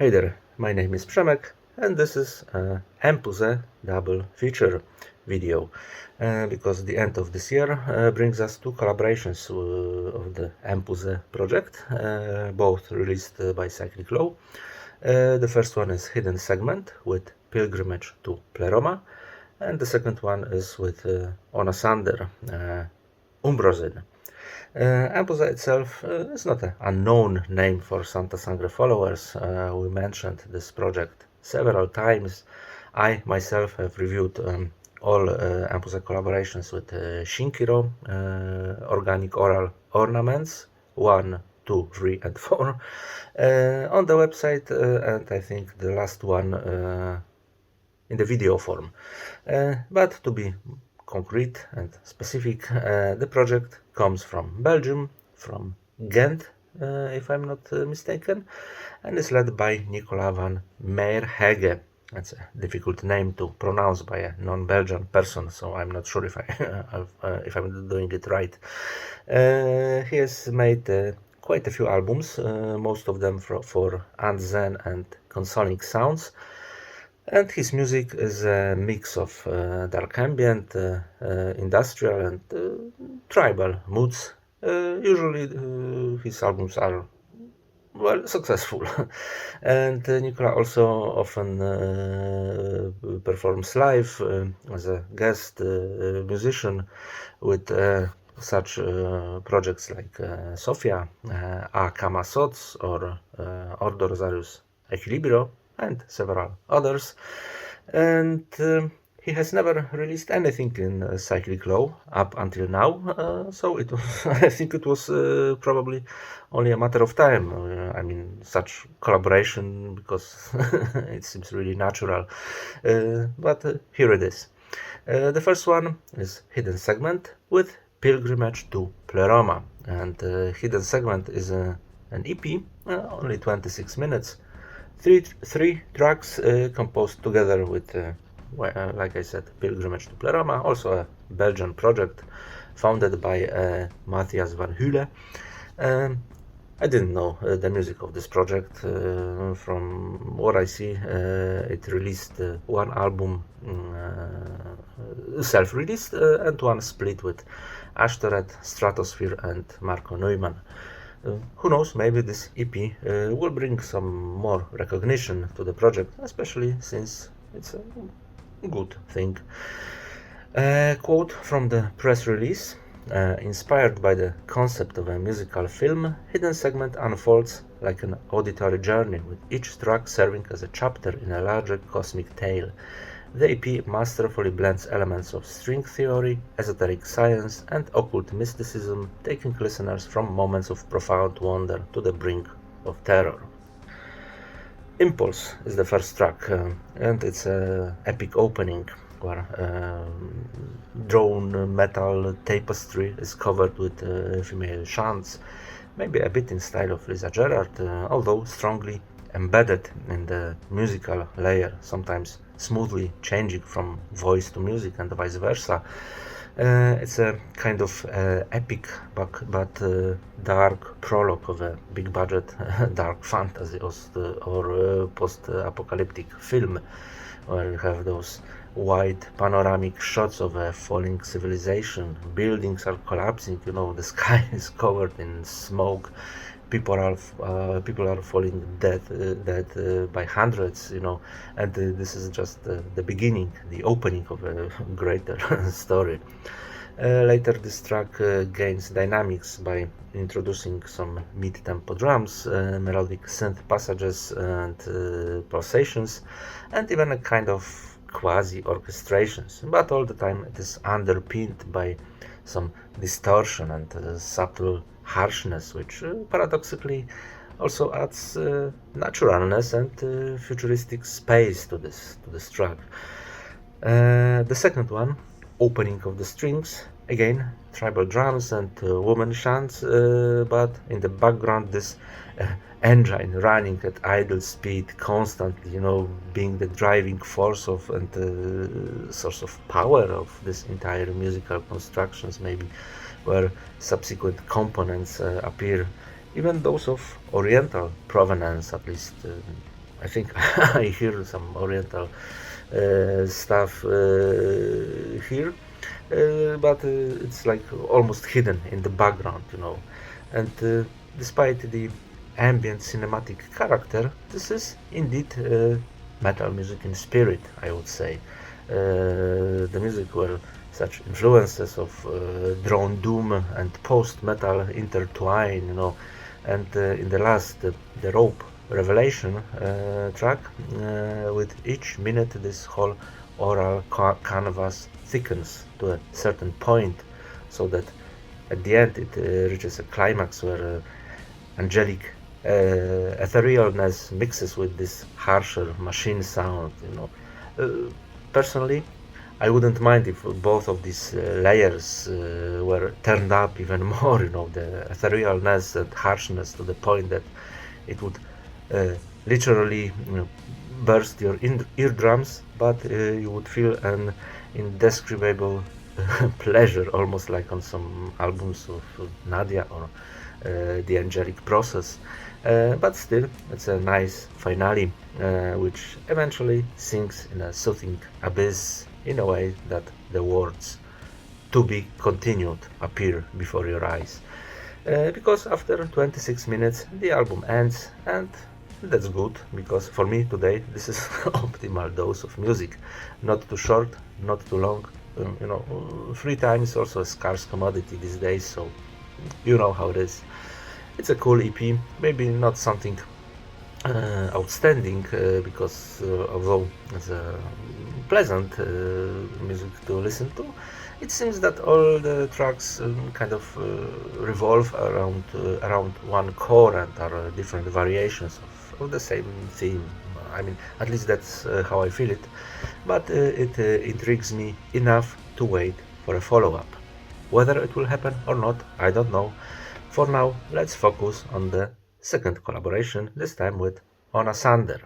Hey there, my name is Przemek and this is Empusae double feature video because the end of this year brings us two collaborations of the Empusae project, both released by Cyclic Law. The first one is Hidden Segment with Pilgrimage to Pleroma, and the second one is with Onasander, Umbrosyne. Empusae itself is not an unknown name for Santa Sangre followers. We mentioned this project several times. I myself have reviewed all Empusae collaborations with Shinkiro, organic oral ornaments 1, 2, 3 and 4 on the website, and I think the last one in the video form. But to be concrete and specific, the project comes from Belgium, from Ghent, if I'm not mistaken, and is led by Nicolas van Meerhege. That's a difficult name to pronounce by a non-Belgian person, so I'm not sure if if I'm doing it right. He has made quite a few albums, most of them for Zen and Consonic Sounds. And his music is a mix of dark ambient, industrial and tribal moods. Usually his albums are, well, successful. And Nicola also often performs live as a guest musician with such projects like Sofia, A Kama Sots or Ordo Rosarius Equilibrio, and several others. And he has never released anything in Cyclic Law up until now, so it was, I think it was probably only a matter of time. I mean, such collaboration, because it seems really natural. But here it is. The first one is Hidden Segment with Pilgrimage to Pleroma, and Hidden Segment is an EP, only 26 minutes. Three tracks composed together with, like I said, Pilgrimage to Pleroma, also a Belgian project founded by Matthias van Hule. I didn't know the music of this project. From what I see, it released one album self-released and one split with Ashtoreth, Stratosphere and Marco Neumann. Who knows, maybe this EP will bring some more recognition to the project, especially since it's a good thing. Quote from the press release: inspired by the concept of a musical film, Hidden Segment unfolds like an auditory journey, with each track serving as a chapter in a larger cosmic tale. The EP masterfully blends elements of string theory, esoteric science, and occult mysticism, taking listeners from moments of profound wonder to the brink of terror. Impulse is the first track, and it's an epic opening where drone metal tapestry is covered with female chants, maybe a bit in style of Lisa Gerrard, although strongly embedded in the musical layer, sometimes smoothly changing from voice to music and vice versa. It's a kind of epic but dark prologue of a big budget dark fantasy or post-apocalyptic film, where you have those wide panoramic shots of a falling civilization. Buildings are collapsing, the sky is covered in smoke. People are falling dead by hundreds, and this is just the beginning, the opening of a greater story. Later, this track gains dynamics by introducing some mid-tempo drums, melodic synth passages and pulsations, and even a kind of quasi-orchestrations, but all the time it is underpinned by some distortion and subtle harshness, which paradoxically also adds naturalness and futuristic space to this track. The second one, Opening of the Strings, again tribal drums and woman chants, but in the background this engine running at idle speed constantly, being the driving force of and source of power of this entire musical constructions, maybe, where subsequent components appear, even those of Oriental provenance, at least I think I hear some Oriental stuff here, but it's like almost hidden in the background, you know. And despite the ambient cinematic character, this is indeed metal music in spirit, I would say. The music were such influences of drone doom and post-metal intertwine, you know, and in the last, the Rope Revelation track, with each minute this whole oral canvas thickens to a certain point, so that at the end it reaches a climax where angelic etherealness mixes with this harsher machine sound, you know. Personally, I wouldn't mind if both of these layers were turned up even more, you know, the etherealness and harshness to the point that it would literally, you know, burst your eardrums, but you would feel an indescribable pleasure, almost like on some albums of Nadia or the Angelic Process. But still, it's a nice finale, which eventually sinks in a soothing abyss in a way that the words "to be continued" appear before your eyes. Because after 26 minutes the album ends, and that's good, because for me today this is optimal dose of music. Not too short, not too long. You know, free time is also a scarce commodity these days, so you know how it is. It's a cool EP, maybe not something outstanding, because although it's a pleasant music to listen to, it seems that all the tracks kind of revolve around one core and are different variations of the same theme. I mean, at least that's how I feel it, but it intrigues me enough to wait for a follow-up. Whether it will happen or not, I don't know. For now, let's focus on the second collaboration, this time with Onasander.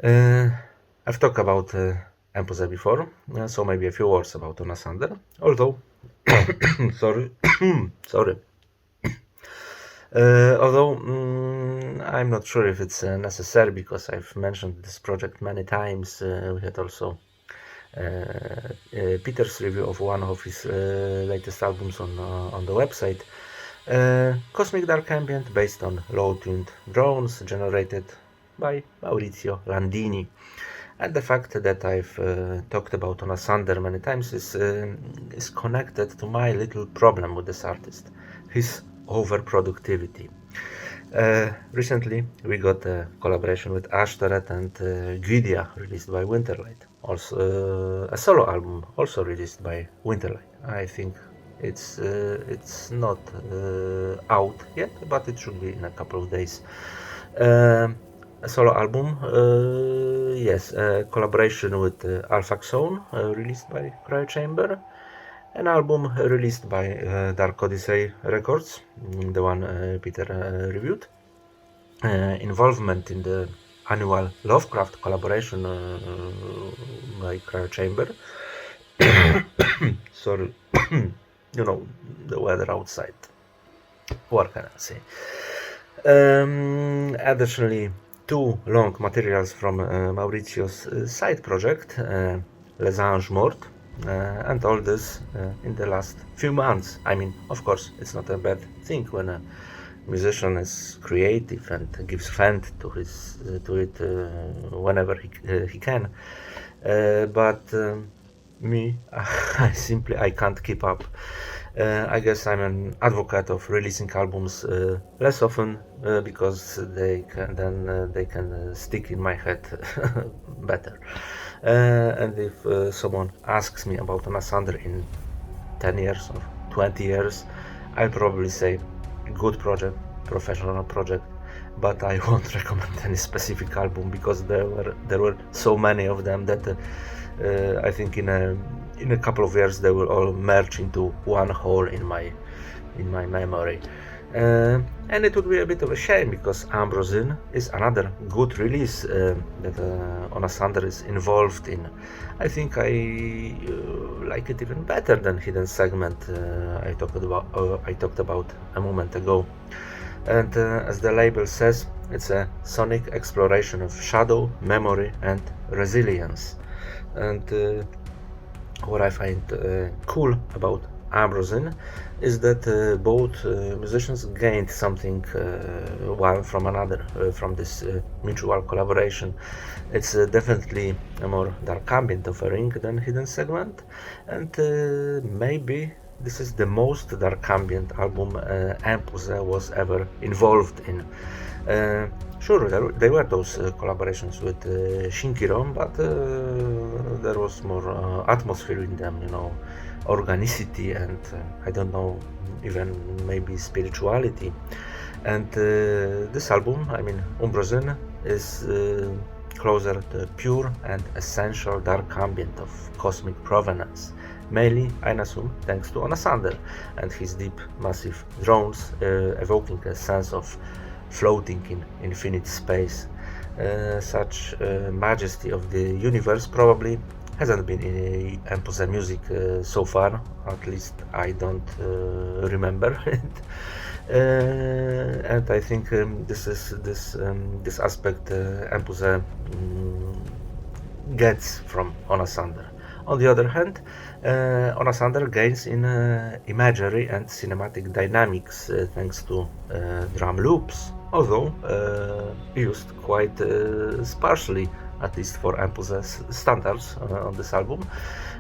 Uh, I've talked about Empusae before, so maybe a few words about Onasander. Although, sorry, sorry. I'm not sure if it's necessary, because I've mentioned this project many times. We had also Peter's review of one of his latest albums on the website. Cosmic Dark Ambient based on low-tuned drones generated by Maurizio Landini. And the fact that I've talked about Onasander many times is connected to my little problem with this artist, his overproductivity. Recently, we got a collaboration with Ashtaret and Gwydia, released by Winterlight. Also, a solo album, also released by Winterlight. I think it's not out yet, but it should be in a couple of days. A solo album, yes, a collaboration with Alphaxone, released by Cryo Chamber. An album released by Dark Odyssey Records, the one Peter reviewed. Involvement in the annual Lovecraft collaboration by Cryo Chamber. Sorry, you know, the weather outside. What can I say? Additionally, two long materials from Maurizio's side project, Les Anges Morts, and all this in the last few months. I mean, of course, it's not a bad thing when a musician is creative and gives vent to it whenever he can. But me, I can't keep up. I guess I'm an advocate of releasing albums less often, because they can stick in my head better. And if someone asks me about Onasander in 10 years or 20 years, I'll probably say good project, professional project, but I won't recommend any specific album because there were so many of them that I think in a couple of years they will all merge into one whole in my memory. And it would be a bit of a shame because Umbrosyne is another good release that Onasander is involved in. I think I like it even better than Hidden Segment I talked about a moment ago. And as the label says, it's a sonic exploration of shadow, memory, and resilience. And what I find cool about Umbrosyne is that both musicians gained something one from another from this mutual collaboration. It's definitely a more dark ambient offering than Hidden Segment, and maybe this is the most dark ambient album Empusae was ever involved in. Sure, there were those collaborations with Shinkiron, but there was more atmosphere in them, organicity and I don't know, even maybe spirituality. And this album, I mean Umbrosyne, is closer to pure and essential dark ambient of cosmic provenance. Mainly, I assume, thanks to Onasander and his deep, massive drones, evoking a sense of floating in infinite space. Such majesty of the universe probably hasn't been in Empusae music so far, at least I don't remember it. And I think this aspect Empusae gets from Onasander. On the other hand, Onasander gains in imagery and cinematic dynamics thanks to drum loops, although used quite sparsely, at least for Empusae standards on this album,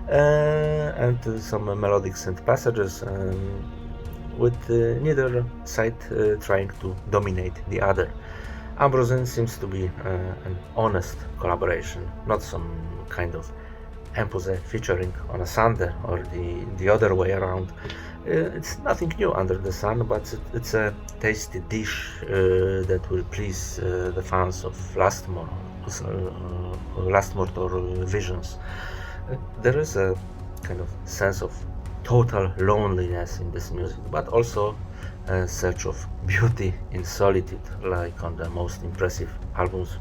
and some melodic synth passages with neither side trying to dominate the other. Umbrosyne seems to be an honest collaboration, not some kind of Empusae featuring Onasander or the other way around. It's nothing new under the sun, but it's a tasty dish that will please the fans of Lastmore or Visions. There is a kind of sense of total loneliness in this music, but also a search of beauty in solitude, like on the most impressive albums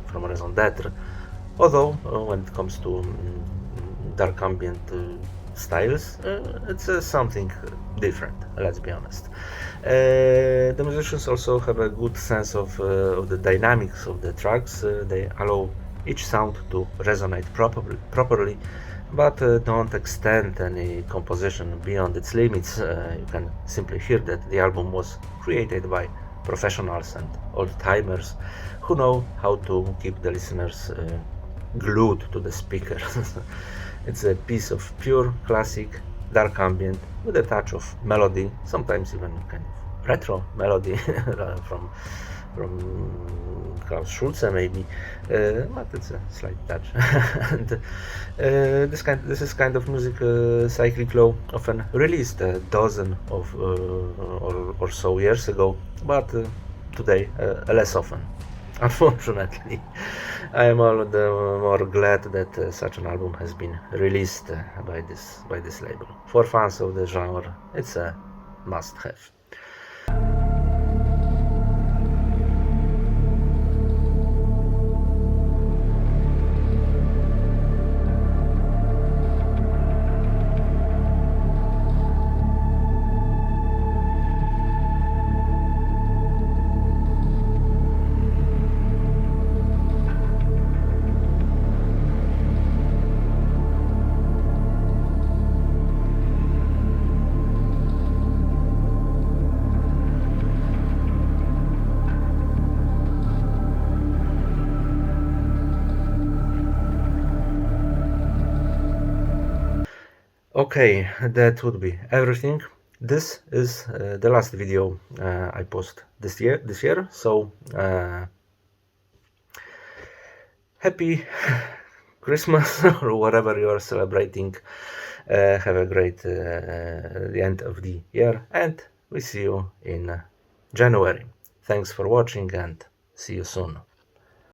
from Raison d'Être. Although when it comes to dark ambient styles, it's something different, let's be honest. The musicians also have a good sense of the dynamics of the tracks. They allow each sound to resonate properly, but don't extend any composition beyond its limits. You can simply hear that the album was created by professionals and old-timers who know how to keep the listeners glued to the speaker. It's a piece of pure classic dark ambient with a touch of melody, sometimes even kind of retro melody from Klaus Schulze maybe, but it's a slight touch. And this is kind of music Cyclic Law often released a dozen of or so years ago, but today less often. Unfortunately, I am all the more glad that such an album has been released by this label. For fans of the genre, it's a must-have. Okay, that would be everything. This is the last video I post this year. So happy Christmas or whatever you are celebrating. Have a great the end of the year, and we see you in January. Thanks for watching and see you soon.